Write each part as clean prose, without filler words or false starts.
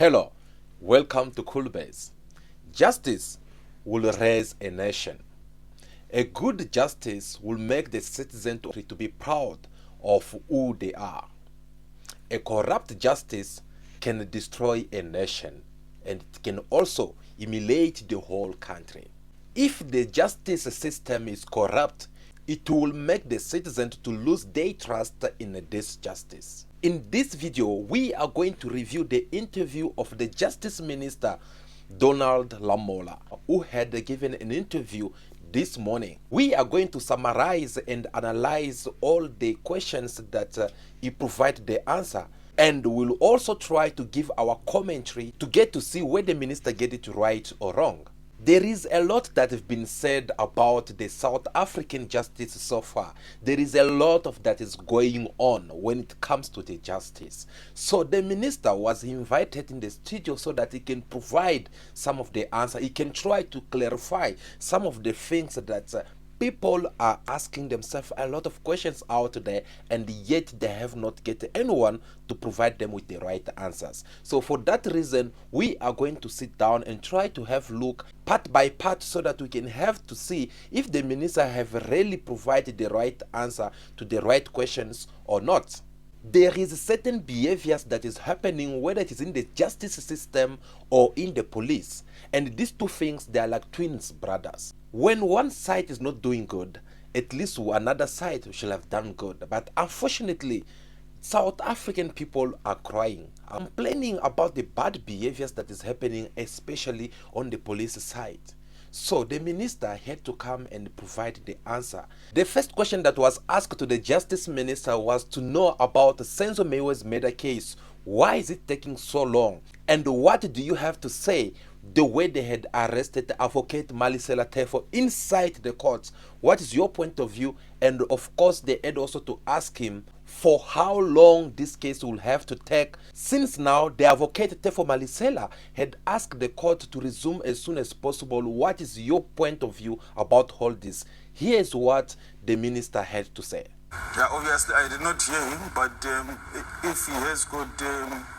Hello, welcome to Coolbase. Justice will raise a nation. A good justice will make the citizen to be proud of who they are. A corrupt justice can destroy a nation, and it can also humiliate the whole country. If the justice system is corrupt, it will make the citizens to lose their trust in this justice. In this video, we are going to review the interview of the Justice Minister Ronald Lamola, who had given an interview this morning. We are going to summarize and analyze all the questions that he provided the answer, and we'll also try to give our commentary to get to see where the minister get it right or wrong. There is a lot that has been said about the South African justice so far. There is a lot of that is going on when it comes to the justice. So the minister was invited in the studio so that he can provide some of the answer. He can try to clarify some of the things that people are asking themselves a lot of questions out there, and yet they have not get anyone to provide them with the right answers. So for that reason, we are going to sit down and try to have look part by part so that we can have to see if the minister have really provided the right answer to the right questions or not. There is certain behaviors that is happening, whether it is in the justice system or in the police, and these two things, they are like twins brothers. When one side is not doing good, at least another side shall have done good. But unfortunately, South African people are crying, complaining about the bad behaviors that is happening, especially on the police side. So the minister had to come and provide the answer. The first question that was asked to the justice minister was to know about the Senzo Mewa's murder case. Why is it taking so long? And what do you have to say the way they had arrested Advocate MALESELA Teffo inside the courts? What is your point of view? And of course, they had also to ask him for how long this case will have to take, since now the Advocate Teffo MALESELA had asked the court to resume as soon as possible. What is your point of view about all this? Here's what the minister had to say. Yeah, obviously I did not hear him, but if he has got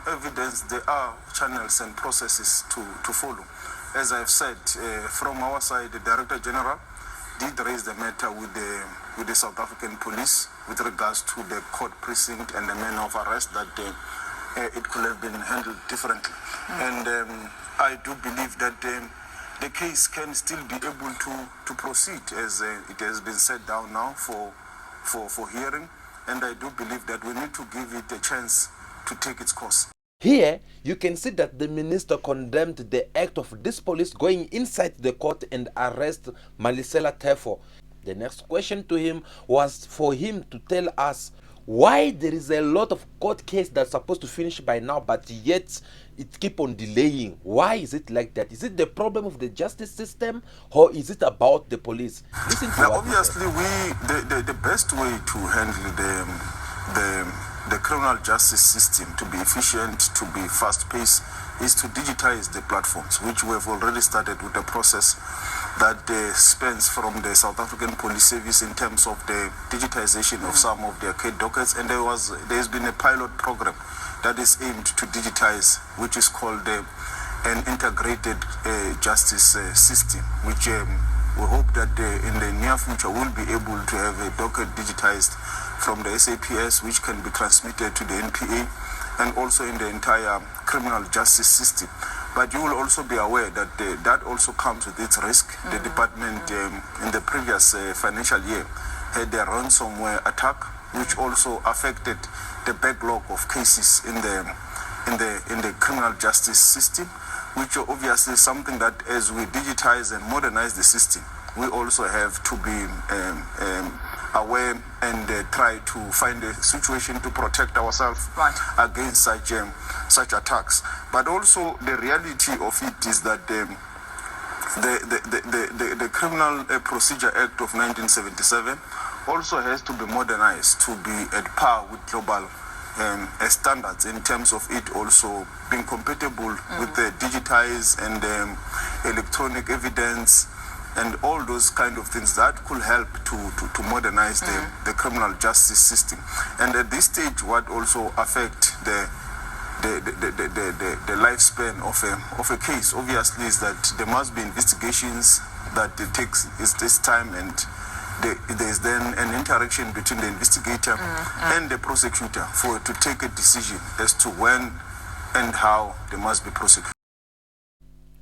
evidence, there are channels and processes to follow. As I've said, from our side, the Director General did raise the matter with the South African police with regards to the court precinct and the manner of arrest, that it could have been handled differently. And I do believe that the case can still be able to proceed, as it has been set down now for hearing, and I do believe that we need to give it a chance to take its course. Here, you can see that the minister condemned the act of this police going inside the court and arrest MALESELA Teffo. The next question to him was for him to tell us why there is a lot of court case that's supposed to finish by now, but yet it keep on delaying. Why is it like that? Is it the problem of the justice system, or is it about the police? Listen to obviously, the best way to handle the criminal justice system to be efficient, to be fast-paced, is to digitize the platforms, which we have already started with the process that spans from the South African Police Service in terms of the digitization of some of their case dockets, and there's been a pilot program that is aimed to digitize, which is called an integrated justice system, which we hope that in the near future we'll be able to have a docket digitized from the SAPS, which can be transmitted to the NPA and also in the entire criminal justice system. But you will also be aware that that also comes with its risk. The department in the previous financial year had a ransomware attack, which also affected the backlog of cases in the criminal justice system, which are obviously something that as we digitize and modernize the system, we also have to be aware and try to find a situation to protect ourselves against such attacks. But also the reality of it is that the Criminal Procedure Act of 1977 also has to be modernized to be at par with global standards in terms of it also being compatible with the digitized and electronic evidence and all those kind of things that could help to modernize the criminal justice system. And at this stage, what also affect the lifespan of a case. Obviously, is that there must be investigations that it takes this time, and there's then an interaction between the investigator and the prosecutor to take a decision as to when and how they must be prosecuted.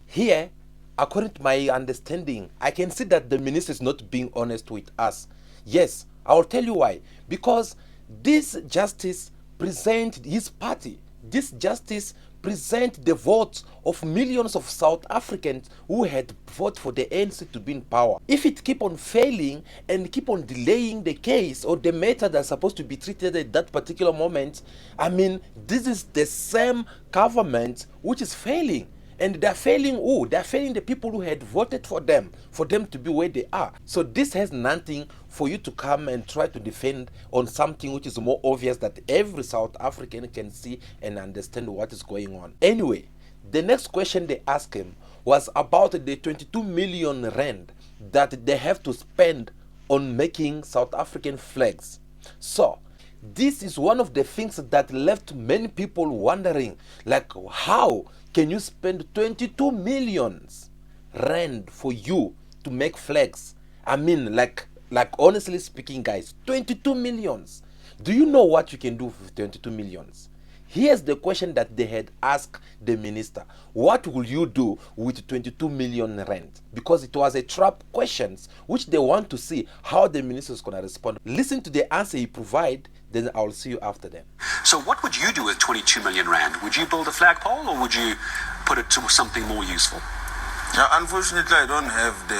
Here, according to my understanding, I can see that the minister is not being honest with us. Yes, I will tell you why. Because this justice present his party. This justice present the votes of millions of South Africans who had voted for the ANC to be in power. If it keep on failing and keep on delaying the case or the matter that's supposed to be treated at that particular moment, I mean, this is the same government which is failing. And they're failing who? They're failing the people who had voted for them to be where they are. So this has nothing for you to come and try to defend on something which is more obvious that every South African can see and understand what is going on. Anyway, the next question they asked him was about the 22 million rand that they have to spend on making South African flags. So this is one of the things that left many people wondering, like, how can you spend 22 millions rand for you to make flags? I mean, like honestly speaking, guys, 22 millions. Do you know what you can do with 22 millions? Here's the question that they had asked the minister. What will you do with 22 million rand? Because it was a trap question, which they want to see how the minister is going to respond. Listen to the answer he provided, then I'll see you after them. So what would you do with 22 million rand? Would you build a flagpole or would you put it to something more useful? Yeah, unfortunately, I don't have the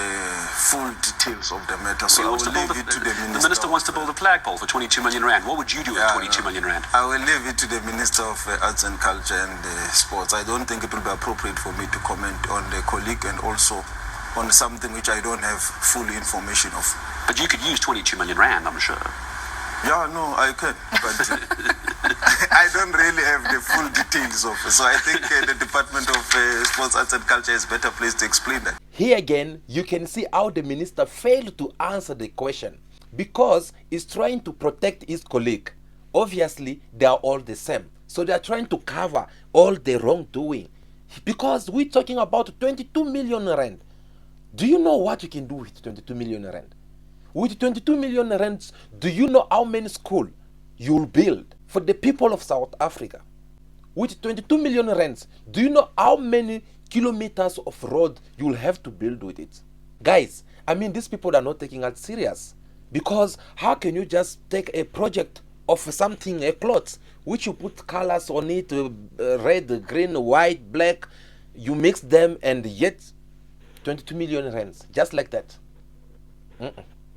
full details of the matter, so I will leave it to the minister. The minister wants to build a flagpole for 22 million rand. What would you do with 22 million rand? I will leave it to the Minister of Arts and Culture and Sports. I don't think it will be appropriate for me to comment on the colleague and also on something which I don't have full information of. But you could use 22 million rand, I'm sure. Yeah, no, I can, but I don't really have the full details of it. So I think the Department of Sports, Arts and Culture is better placed to explain that. Here again, you can see how the minister failed to answer the question because he's trying to protect his colleague. Obviously, they are all the same. So they are trying to cover all the wrongdoing. Because we're talking about 22 million rand. Do you know what you can do with 22 million rand? With 22 million rands, do you know how many schools you'll build for the people of South Africa? With 22 million rands, do you know how many kilometers of road you'll have to build with it? Guys, I mean, these people are not taking it serious. Because how can you just take a project of something, a cloth, which you put colors on it, red, green, white, black, you mix them and yet 22 million rands, just like that.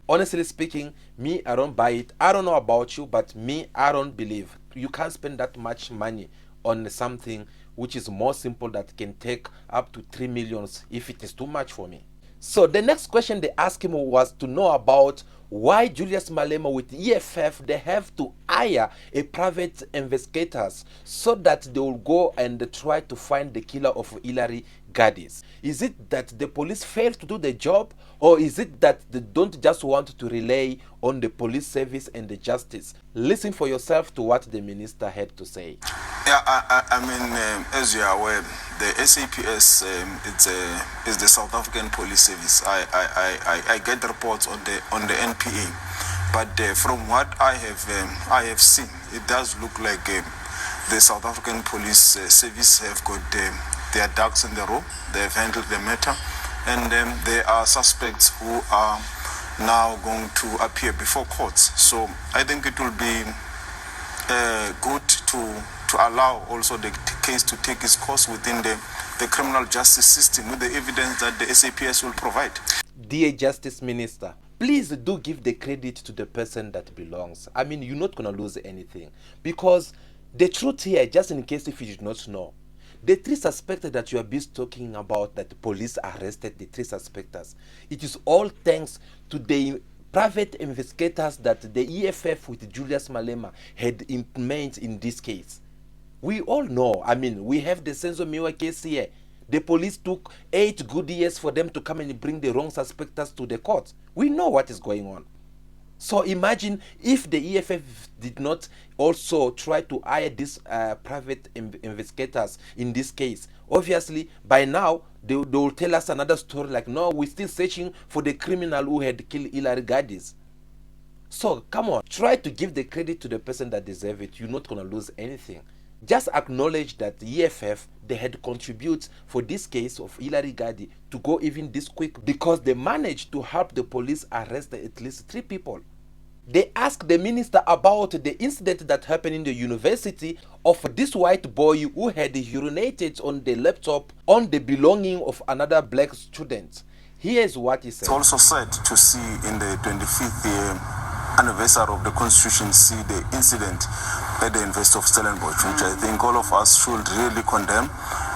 Honestly speaking, me, I don't buy it. I don't know about you, but me, I don't believe. You can't spend that much money on something which is more simple that can take up to 3 million if it is too much for me. So the next question they asked him was to know about why Julius Malema with EFF, they have to hire a private investigators so that they will go and try to find the killer of Hillary Gadis. Is it that the police failed to do the job, or is it that they don't just want to rely on the police service and the justice? Listen for yourself to what the minister had to say. Yeah, I mean, as you are aware, the SAPS is the South African Police Service. I get reports on the NPA, but from what I have seen, it does look like the South African Police Service have got their ducks in the row. They have handled the matter, and there are suspects who are now going to appear before courts. So I think it will be good to allow also the case to take its course within the criminal justice system with the evidence that the SAPS will provide. Dear Justice Minister, please do give the credit to the person that belongs. I mean, you're not going to lose anything. Because the truth here, just in case if you did not know, the 3 suspects that you are busy talking about, that the police arrested the 3 suspects, it is all thanks to the private investigators that the EFF with Julius Malema had implemented in this case. We all know, I mean, we have the Senzo Miwa case here. The police took 8 good years for them to come and bring the wrong suspects to the court. We know what is going on. So imagine if the EFF did not also try to hire these private investigators in this case. Obviously, by now, they will tell us another story like, no, we're still searching for the criminal who had killed Hilary Gadis. So, come on, try to give the credit to the person that deserves it. You're not going to lose anything. Just acknowledge that the EFF, they had contributed for this case of Hilary Gadi to go even this quick because they managed to help the police arrest at least 3 people. They asked the minister about the incident that happened in the university of this white boy who had urinated on the laptop on the belonging of another black student. Here's what he said. It's also sad to see in the 25th anniversary of the Constitution, see the incident at the University of Stellenbosch, which I think all of us should really condemn.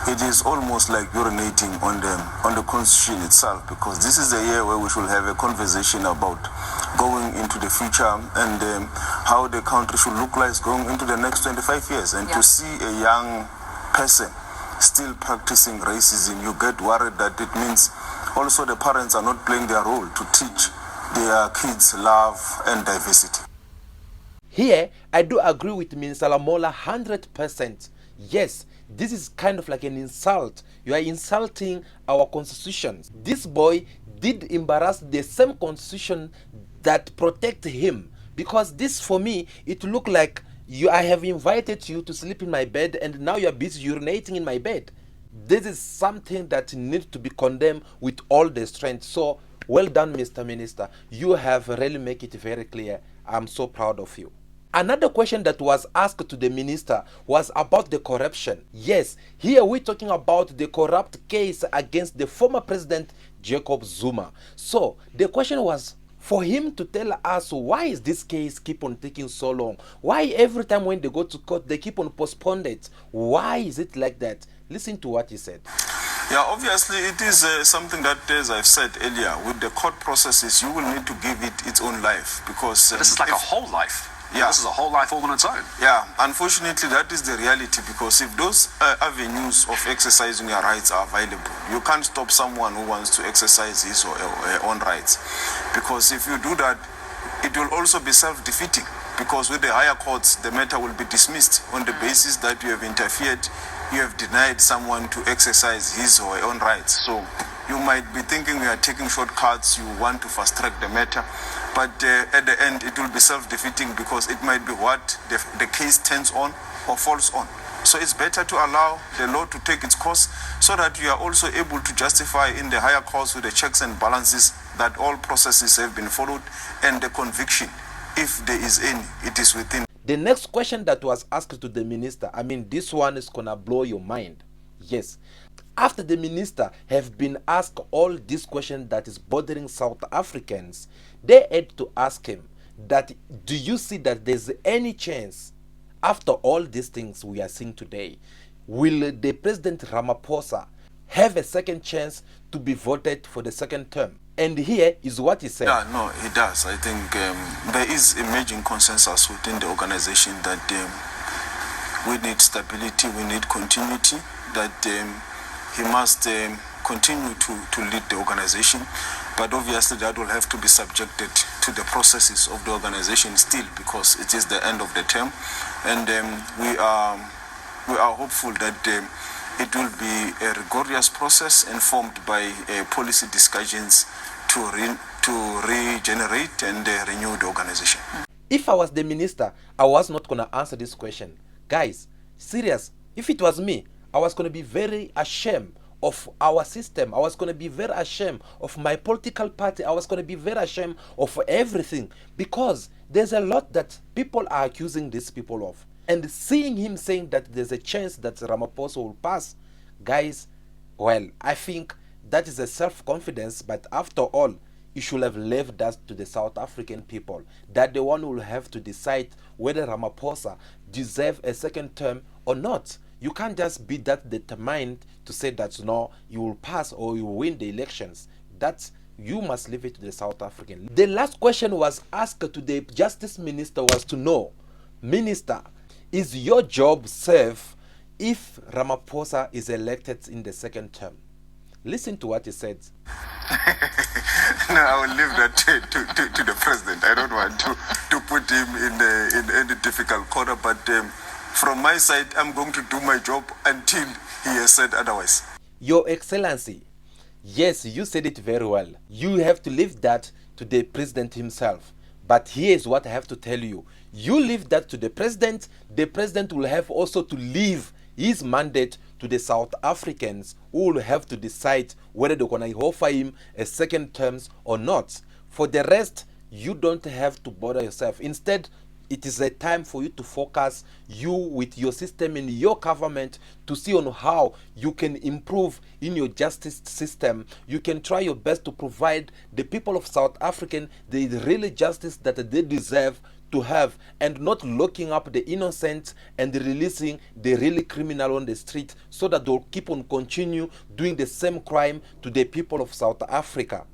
It is almost like urinating on the Constitution itself, because this is the year where we should have a conversation about going into the future and how the country should look like going into the next 25 years. And to see a young person still practicing racism, you get worried that it means also the parents are not playing their role to teach their kids love and diversity. Here, I do agree with Minister Lamola 100%. Yes, this is kind of like an insult. You are insulting our constitution. This boy did embarrass the same constitution that protect him, because this, for me, it looked like I have invited you to sleep in my bed and now you are busy urinating in my bed. This is something that needs to be condemned with all the strength. So, well done, Mr. Minister. You have really made it very clear. I'm so proud of you. Another question that was asked to the minister was about the corruption. Yes, here we're talking about the corrupt case against the former president Jacob Zuma. So the question was for him to tell us, why is this case keep on taking so long? Why every time when they go to court they keep on postponing it? Why is it like that? Listen to what he said. Yeah, obviously it is something that, as I've said earlier, with the court processes, you will need to give it its own life, because this is like a whole life. Yeah, this is a whole life all on its own. Yeah, unfortunately that is the reality, because if those avenues of exercising your rights are available, you can't stop someone who wants to exercise his or her own rights, because if you do that, it will also be self-defeating, because with the higher courts the matter will be dismissed on the basis that you have interfered, you have denied someone to exercise his or her own rights. So you might be thinking we are taking shortcuts, you want to fast track the matter, but at the end it will be self-defeating, because it might be what the case turns on or falls on. So it's better to allow the law to take its course, so that you are also able to justify in the higher courts with the checks and balances that all processes have been followed, and the conviction, if there is any, it is within. The next question that was asked to the minister, I mean, this one is gonna blow your mind. Yes. After the minister have been asked all these questions that is bothering South Africans, they had to ask him that, do you see that there's any chance, after all these things we are seeing today, will the President Ramaphosa have a second chance to be voted for the second term? And here is what he said. Yeah, no, he does. I think there is emerging consensus within the organization that we need stability, we need continuity, that he must continue to lead the organization. But obviously that will have to be subjected to the processes of the organization still, because it is the end of the term. And we are hopeful that it will be a rigorous process informed by policy discussions to regenerate and renew the organization. If I was the minister, I was not going to answer this question. Guys, serious, if it was me, I was going to be very ashamed of our system. I was going to be very ashamed of my political party. I was going to be very ashamed of everything, because there's a lot that people are accusing these people of. And seeing him saying that there's a chance that Ramaphosa will pass, guys, well, I think that is a self-confidence, but after all, you should have left that to the South African people, that the one will have to decide whether Ramaphosa deserves a second term or not. You can't just be that determined to say that no, you will pass or you will win the elections. That you must leave it to the South African. The last question was asked to the Justice Minister was to know, Minister, is your job safe if Ramaphosa is elected in the second term? Listen to what he said. No, I will leave that to the president. I don't want to put him in any difficult corner, but from my side, I'm going to do my job until he has said otherwise. Your Excellency, yes, you said it very well. You have to leave that to the president himself. But here's what I have to tell you. You leave that to the president will have also to leave his mandate to the South Africans, who will have to decide whether they're going to offer him a second term or not. For the rest, you don't have to bother yourself. Instead, it is a time for you to focus you with your system in your government to see on how you can improve in your justice system. You can try your best to provide the people of South Africa the really justice that they deserve to have, and not locking up the innocent and releasing the really criminal on the street so that they'll keep on continue doing the same crime to the people of South Africa.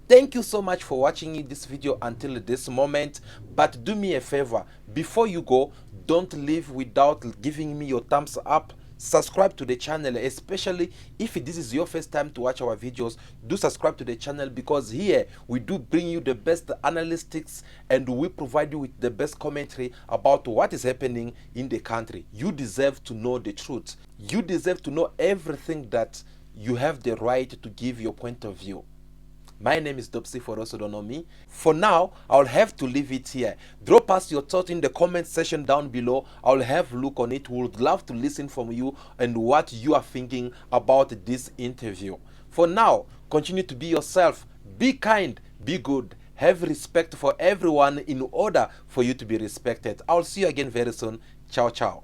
Thank you so much for watching this video until this moment, but do me a favor, before you go, don't leave without giving me your thumbs up. Subscribe to the channel, especially if this is your first time to watch our videos. Do subscribe to the channel, because here we do bring you the best analytics and we provide you with the best commentary about what is happening in the country. You deserve to know the truth. You deserve to know everything that you have the right to give your point of view. My name is Dopsy, for those who don't know me. For now, I'll have to leave it here. Drop us your thoughts in the comment section down below. I'll have a look on it. We would love to listen from you and what you are thinking about this interview. For now, continue to be yourself. Be kind, be good. Have respect for everyone in order for you to be respected. I'll see you again very soon. Ciao, ciao.